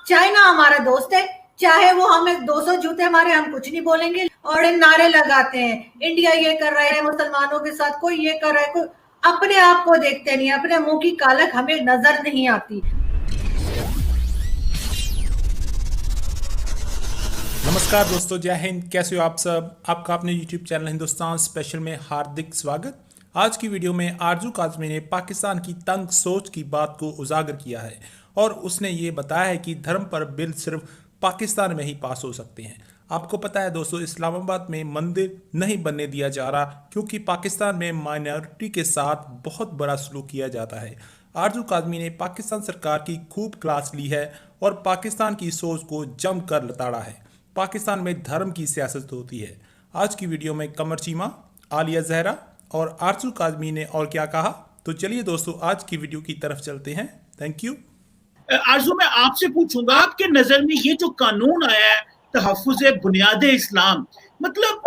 China हमारा दोस्त है, चाहे वो हमें 200 जूते मारे हम कुछ नहीं बोलेंगे। और नारे लगाते हैं इंडिया ये कर रहा है मुसलमानों के साथ, कोई ये कर रहा है, कोई अपने आप को देखते नहीं, अपने मुंह की कालक हमें नजर नहीं आती। नमस्कार दोस्तों, जय हिंद। कैसे हो आप सब? आपका अपने YouTube चैनल हिंदुस्तान स्पेशल में हार्दिक स्वागत। आज की वीडियो में आरजू काज़मी ने पाकिस्तान की तंग सोच की बात को उजागर किया है और उसने ये बताया है कि धर्म पर बिल सिर्फ पाकिस्तान में ही पास हो सकते हैं। आपको पता है दोस्तों, इस्लामाबाद में मंदिर नहीं बनने दिया जा रहा क्योंकि पाकिस्तान में माइनॉरिटी के साथ बहुत बड़ा सलूक किया जाता है। आरजू काज़मी ने पाकिस्तान सरकार की खूब क्लास ली है और पाकिस्तान की सोच को जमकर लताड़ा है। पाकिस्तान में धर्म की सियासत होती है। आज की वीडियो में कमर चीमा, आलिया जहरा और आरजू काज़मी ने और क्या कहा, तो चलिए दोस्तों आज की वीडियो की तरफ चलते हैं। Thank you. आरजू, मैं आपसे पूछूंगा, आपके नजर में ये जो कानून आया है तहफ़्फ़ुज़ बुनियाद इस्लाम, मतलब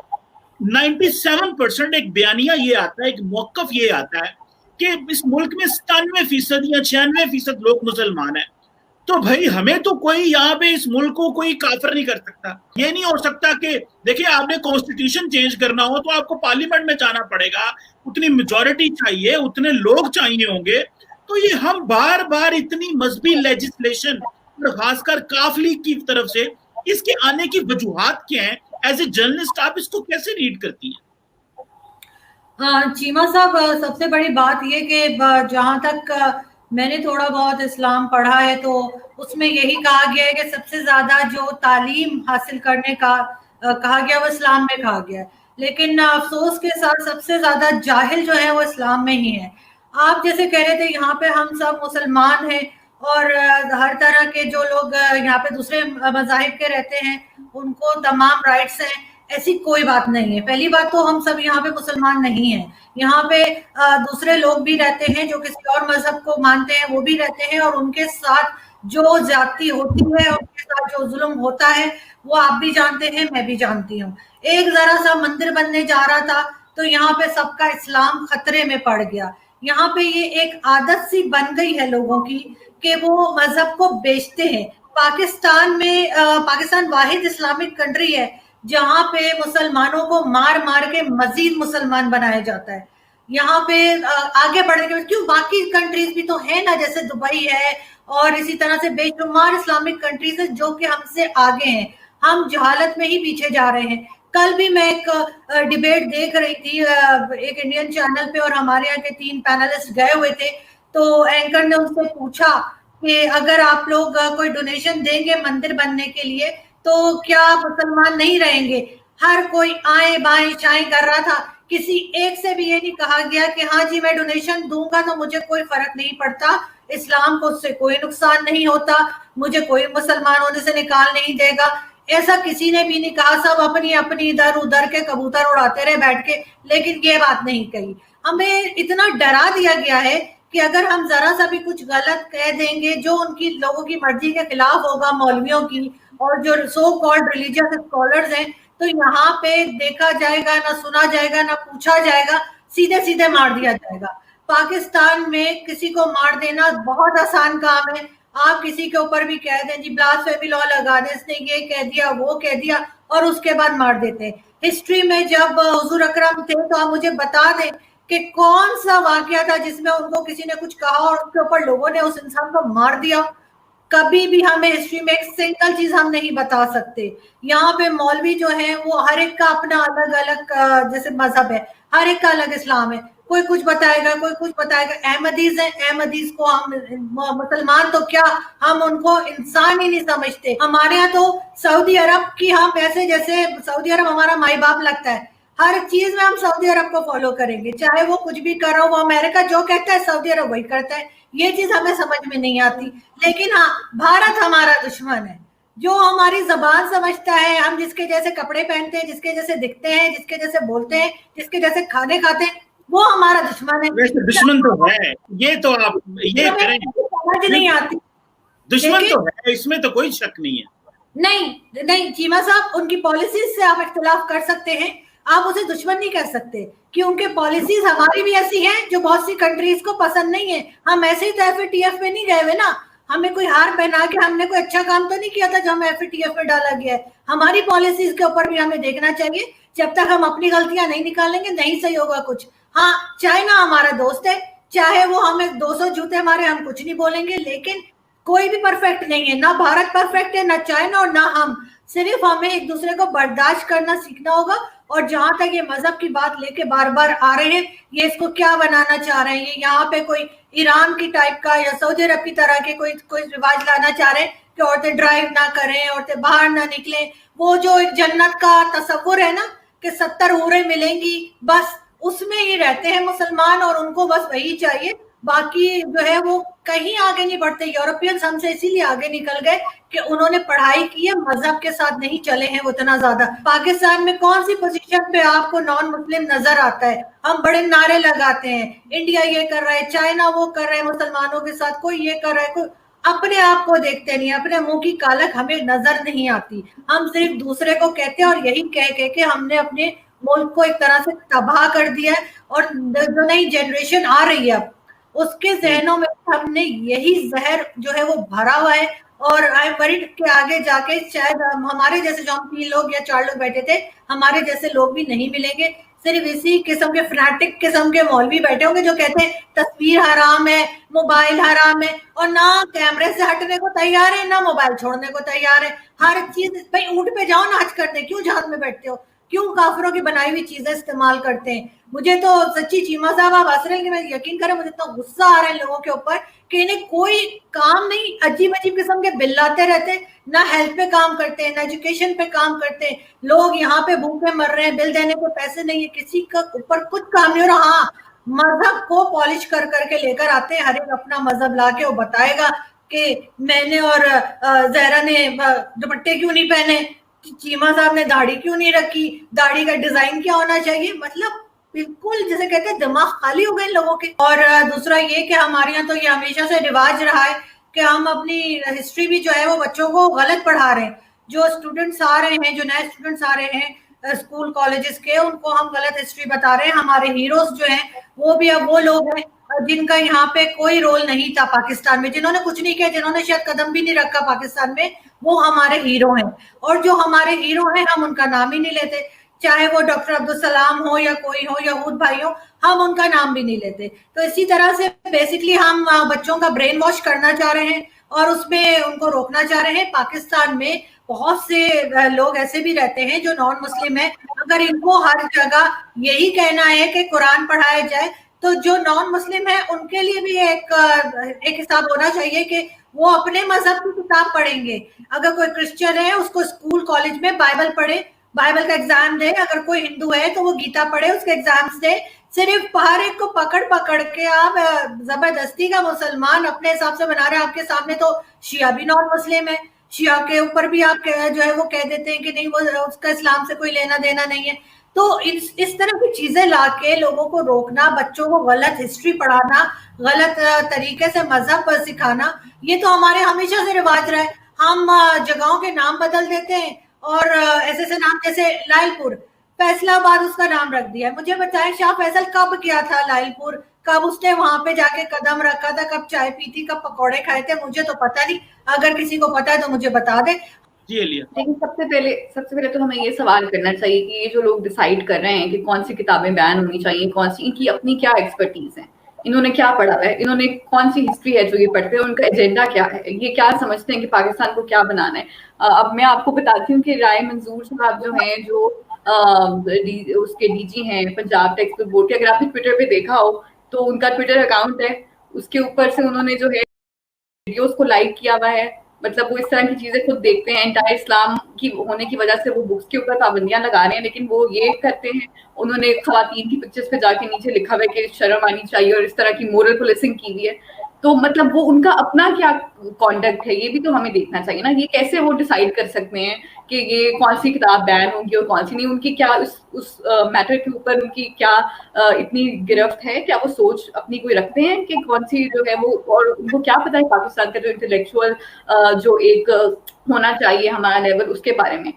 97% एक बयानिया ये आता है, एक मौक़िफ़ ये आता है कि इस मुल्क में 97% या 96% लोग मुसलमान हैं। तो भाई हमें तो कोई यहाँ पे इस मुल्क को कोई काफिर नहीं कर सकता। ये नहीं हो सकता कि देखिए आपने कॉन्स्टिट्यूशन चेंज करना हो तो आपको पार्लियामेंट में जाना पड़ेगा, उतनी मेजॉरिटी चाहिए, उतने लोग चाहिए होंगे। तो ये हम बार बार इतनी मजहबी लेजिस्लेशन और खासकर काफ लीग की तरफ से इसके आने की वजूहात क्या है? एज ए जर्नलिस्ट आप इसको कैसे रीड करती हैं? चीमा साहब, सबसे बड़ी बात ये कि जहां तक मैंने थोड़ा बहुत इस्लाम पढ़ा है तो उसमें यही कहा गया है कि सबसे ज्यादा जो तालीम हासिल करने का कहा गया वो इस्लाम में कहा गया है। लेकिन अफसोस के साथ सबसे ज्यादा जाहिल जो है वो इस्लाम में ही है। आप जैसे कह रहे थे यहाँ पे हम सब मुसलमान हैं और हर तरह के जो लोग यहाँ पे दूसरे मजाहिब के रहते हैं उनको तमाम राइट्स हैं। ऐसी कोई बात नहीं है। पहली बात तो हम सब यहाँ पे मुसलमान नहीं हैं। यहाँ पे दूसरे लोग भी रहते हैं जो किसी और मजहब को मानते हैं, वो भी रहते हैं और उनके साथ जो ज्यादती होती है, उनके साथ जो जुल्म होता है वो आप भी जानते हैं, मैं भी जानती हूँ। एक जरा सा मंदिर बनने जा रहा था तो यहाँ पे सबका इस्लाम खतरे में पड़ गया। यहाँ पे ये एक आदत सी बन गई है लोगों की कि वो मजहब को बेचते हैं। पाकिस्तान में पाकिस्तान वाहिद इस्लामिक कंट्री है जहां पे मुसलमानों को मार मार के मजीद मुसलमान बनाया जाता है। यहाँ पे आगे बढ़ने के क्यों बाकी कंट्रीज भी तो है ना, जैसे दुबई है और इसी तरह से बेशुमार इस्लामिक कंट्रीज है जो कि हमसे आगे हैं। हम जहालत में ही पीछे जा रहे हैं। कल भी मैं एक डिबेट देख रही थी एक इंडियन चैनल पे और हमारे यहाँ के 3 पैनलिस्ट गए हुए थे। तो एंकर ने उनसे पूछा कि अगर आप लोग कोई डोनेशन देंगे मंदिर बनने के लिए तो क्या मुसलमान नहीं रहेंगे? हर कोई आए बाएं चाएं कर रहा था। किसी एक से भी ये नहीं कहा गया कि हाँ जी मैं डोनेशन दूंगा तो मुझे कोई फर्क नहीं पड़ता, इस्लाम को उससे कोई नुकसान नहीं होता, मुझे कोई मुसलमान होने से निकाल नहीं देगा। ऐसा किसी ने भी नहीं कहा। सब अपनी अपनी इधर उधर के कबूतर उड़ाते रहे बैठ के, लेकिन ये बात नहीं कही। हमें इतना डरा दिया गया है कि अगर हम जरा सा भी कुछ गलत कह देंगे जो उनकी लोगों की मर्जी के खिलाफ होगा, मौलवियों की और जो सो कॉल्ड रिलीजियस स्कॉलर्स हैं, तो यहाँ पे देखा जाएगा, ना सुना जाएगा, ना पूछा जाएगा, सीधे सीधे मार दिया जाएगा। पाकिस्तान में किसी को मार देना बहुत आसान काम है। आप किसी के ऊपर भी कह दें जी ब्लास्फेमी लॉ लगा दें, इसने ये कह दिया वो कह दिया और उसके बाद मार देते हैं। हिस्ट्री में जब हुजूर अकरम थे तो आप मुझे बता दें कि कौन सा वाकया था जिसमें उनको किसी ने कुछ कहा और उसके ऊपर लोगों ने उस इंसान को मार दिया? कभी भी हमें हिस्ट्री में एक सिंगल चीज हम नहीं बता सकते। यहाँ पे मौलवी जो है वो हर एक का अपना अलग अलग जैसे मजहब है, हर एक का अलग इस्लाम है। कोई कुछ बताएगा, कोई कुछ बताएगा। अहमदीज है, अहमदीज को हम मुसलमान तो क्या, हम उनको इंसान ही नहीं समझते। हमारे यहाँ तो सऊदी अरब की हम ऐसे जैसे सऊदी अरब हमारा माई बाप लगता है। हर चीज में हम सऊदी अरब को फॉलो करेंगे, चाहे वो कुछ भी कर रहा हो। वो अमेरिका जो कहता है सऊदी अरब वही करता है। ये चीज हमें समझ में नहीं आती। लेकिन हाँ, भारत हमारा दुश्मन है जो हमारी जबान समझता है। हम जिसके जैसे कपड़े पहनते हैं, जिसके जैसे दिखते हैं, जिसके जैसे बोलते हैं, जिसके जैसे खाने खाते हैं, वो हमारा दुश्मन है। वैसे दुश्मन तो है, ये तो आप ये करें, समझ नहीं आती। दुश्मन तो है, इसमें तो कोई शक नहीं है। नहीं नहीं चीमा साहब, उनकी पॉलिसीज से आप इख्तिलाफ कर सकते हैं, आप उसे दुश्मन नहीं कह सकते कि उनके पॉलिसीज हमारी भी ऐसी हैं जो बहुत सी कंट्रीज को पसंद नहीं है। हम ऐसे ही तो FATF में नहीं गए हुए ना। हमें कोई हार पहना के हमने कोई अच्छा काम तो नहीं किया था जो हमें FATF में डाला गया है। हमारी पॉलिसीज के ऊपर भी हमें देखना चाहिए। जब तक हम अपनी गलतियां नहीं निकालेंगे नहीं सही होगा कुछ। हाँ, चाइना हमारा दोस्त है, चाहे वो हमें 200 जूते मारे हम कुछ नहीं बोलेंगे, लेकिन कोई भी परफेक्ट नहीं है, ना भारत परफेक्ट है, ना चाइना और ना हम। सिर्फ हमें एक दूसरे को बर्दाश्त करना सीखना होगा। और जहां तक ये मजहब की बात लेके बार बार आ रहे हैं, ये इसको क्या बनाना चाह रहे हैं, ये यहाँ पे कोई ईरान की टाइप का या सऊदी अरब की तरह के कोई कोई रिवाज लाना चाह रहे हैं कि औरतें ड्राइव ना करें, औरतें बाहर ना निकले। वो जो एक जन्नत का तस्वुर है ना कि 70 हूरें मिलेंगी, बस उसमें ही रहते हैं मुसलमान और उनको बस वही चाहिए। बाकी जो है वो कहीं आगे नहीं बढ़ते। यूरोपियंस हमसे इसीलिए आगे निकल गए कि उन्होंने पढ़ाई की है, मजहब के साथ नहीं चले हैं वो इतना ज्यादा। पाकिस्तान में कौन सी पोजीशन पे आपको नॉन मुस्लिम नजर आता है? हम बड़े नारे लगाते हैं, इंडिया ये कर रहा है, चाइना वो कर रहा है मुसलमानों के साथ, कोई ये कर रहा है, कोई अपने आप को देखते नहीं, अपने मुंह की कालक हमें नजर नहीं आती। हम सिर्फ दूसरे को कहते हैं और यही कह कह के हमने अपने मुल्क को एक तरह से तबाह कर दिया है। और जो नई जनरेशन आ रही है अब, उसके जहनों में हमने यही जहर जो है वो भरा हुआ है। और आई एम वरीड के आगे जाके शायद हमारे जैसे जो हम 3 लोग या 4 लोग बैठे थे, हमारे जैसे लोग भी नहीं मिलेंगे। सिर्फ इसी किस्म के फ्रैटिक किस्म के मौलवी बैठे होंगे जो कहते हैं तस्वीर हराम है, मोबाइल हराम है, और ना कैमरे से हटने को तैयार है ना मोबाइल छोड़ने को तैयार है। हर चीज भाई ऊँट पे जाओ ना हज करने, क्यों जहाज में बैठते हो? क्यों काफिरों की बनाई हुई चीजें इस्तेमाल करते हैं? मुझे तो सच्ची चीमा साहब आप हंस रहे हैं कि मैं यकीन करें मुझे इतना गुस्सा आ रहा है लोगों के ऊपर कि इन्हें कोई काम नहीं, अजीब अजीब किस्म के बिल लाते रहते, ना हेल्थ पे काम करते हैं, ना एजुकेशन पे काम करते हैं। लोग यहाँ पे भूखे मर रहे हैं, बिल देने को पैसे नहीं है, किसी का ऊपर कुछ काम नहीं हो रहा। हाँ, मजहब को पॉलिश कर करके लेकर आते हैं, हर एक अपना मजहब लाके वो बताएगा कि मैंने और जहरा ने दुपट्टे क्यों नहीं पहने, चीमा साहब ने दाढ़ी क्यों नहीं रखी, दाढ़ी का डिजाइन क्या होना चाहिए। मतलब बिल्कुल जैसे कहते हैं दिमाग खाली हो गए लोगों के। और दूसरा ये कि हमारे यहाँ तो ये हमेशा से रिवाज रहा है कि हम अपनी हिस्ट्री भी जो है वो बच्चों को गलत पढ़ा रहे हैं। जो स्टूडेंट्स आ रहे हैं, जो नए स्टूडेंट्स आ रहे हैं स्कूल कॉलेजेस के, उनको हम गलत हिस्ट्री बता रहे हैं। हमारे हीरोज जो हैं वो भी अब वो लोग हैं जिनका यहाँ पे कोई रोल नहीं था पाकिस्तान में, जिन्होंने कुछ नहीं किया, जिन्होंने शायद कदम भी नहीं रखा पाकिस्तान में, वो हमारे हीरो हैं। और जो हमारे हीरो हैं हम उनका नाम ही नहीं लेते, चाहे वो डॉक्टर अब्दुल सलाम हो या कोई हो, यहूद भाई हो, हम उनका नाम भी नहीं लेते। तो इसी तरह से बेसिकली हम बच्चों का ब्रेन वॉश करना चाह रहे हैं और उसमें उनको रोकना चाह रहे हैं। पाकिस्तान में बहुत से लोग ऐसे भी रहते हैं जो नॉन मुस्लिम है। अगर इनको हर जगह यही कहना है कि कुरान पढ़ाया जाए, तो जो नॉन मुस्लिम है उनके लिए भी एक हिसाब होना चाहिए कि वो अपने मजहब की किताब पढ़ेंगे। अगर कोई क्रिश्चियन है उसको स्कूल कॉलेज में बाइबल पढ़े, बाइबल का एग्जाम दे। अगर कोई हिंदू है तो वो गीता पढ़े, उसके एग्जाम्स दे। सिर्फ हर एक को पकड़ पकड़ के आप जबरदस्ती का मुसलमान अपने हिसाब से बना रहे हैं। आपके सामने तो शिया भी नॉन मुस्लिम है, शिया के ऊपर भी आप जो है वो कह देते हैं कि नहीं वो उसका इस्लाम से कोई लेना देना नहीं है। तो इस तरह की चीजें लाके लोगों को रोकना, बच्चों को गलत हिस्ट्री पढ़ाना, गलत तरीके से मजहब पर सिखाना, ये तो हमारे हमेशा से रिवाज रहा है। हम जगहों के नाम बदल देते हैं और ऐसे ऐसे नाम, जैसे लायलपुर, फैसलाबाद उसका नाम रख दिया। मुझे बताएं शाह फैसल कब किया था लायलपुर, कब उसने वहां पे जाके कदम रखा था, कब चाय पी थी, कब पकौड़े खाए थे, मुझे तो पता नहीं। अगर किसी को पता है तो मुझे बता दे। लेकिन सबसे पहले तो हमें ये सवाल करना चाहिए कि ये जो लोग डिसाइड कर रहे हैं कि कौन सी किताबें बैन होनी चाहिए, कौन सी, इनकी अपनी क्या एक्सपर्टीज है, इन्होंने क्या पढ़ा है, इन्होंने कौन सी हिस्ट्री है जो ये पढ़ते हैं, उनका एजेंडा क्या है, ये क्या समझते हैं कि पाकिस्तान को क्या बनाना है। अब मैं आपको बताती हूँ कि राय मंजूर साहब जो हैं, जो उसके डीजी हैं पंजाब टेक्स्ट बुक बोर्ड के, अगर आपने ट्विटर पे देखा हो तो उनका ट्विटर अकाउंट है, उसके ऊपर से उन्होंने जो है वीडियोस को लाइक किया हुआ है। मतलब वो इस तरह की चीजें खुद देखते हैं, एंटायर इस्लाम की होने की वजह से वो बुक्स के ऊपर पाबंदियां लगा रहे हैं, लेकिन वो ये करते हैं, उन्होंने खवातीन की पिक्चर्स पे जाके नीचे लिखा हुआ है कि शर्म आनी चाहिए और इस तरह की मोरल पुलिसिंग की हुई है। तो मतलब वो उनका अपना क्या कॉन्डक्ट है, ये भी तो हमें देखना चाहिए ना। ये कैसे वो डिसाइड कर सकते हैं कि ये कौन सी किताब बैन होगी और कौन सी नहीं, उनकी क्या उस मैटर के ऊपर उनकी क्या इतनी गिरफ्त है, क्या वो सोच अपनी कोई रखते हैं कि कौन सी जो है वो, और उनको क्या पता है पाकिस्तान का जो इंटेलेक्चुअल जो एक होना चाहिए हमारा लेवल, उसके बारे में।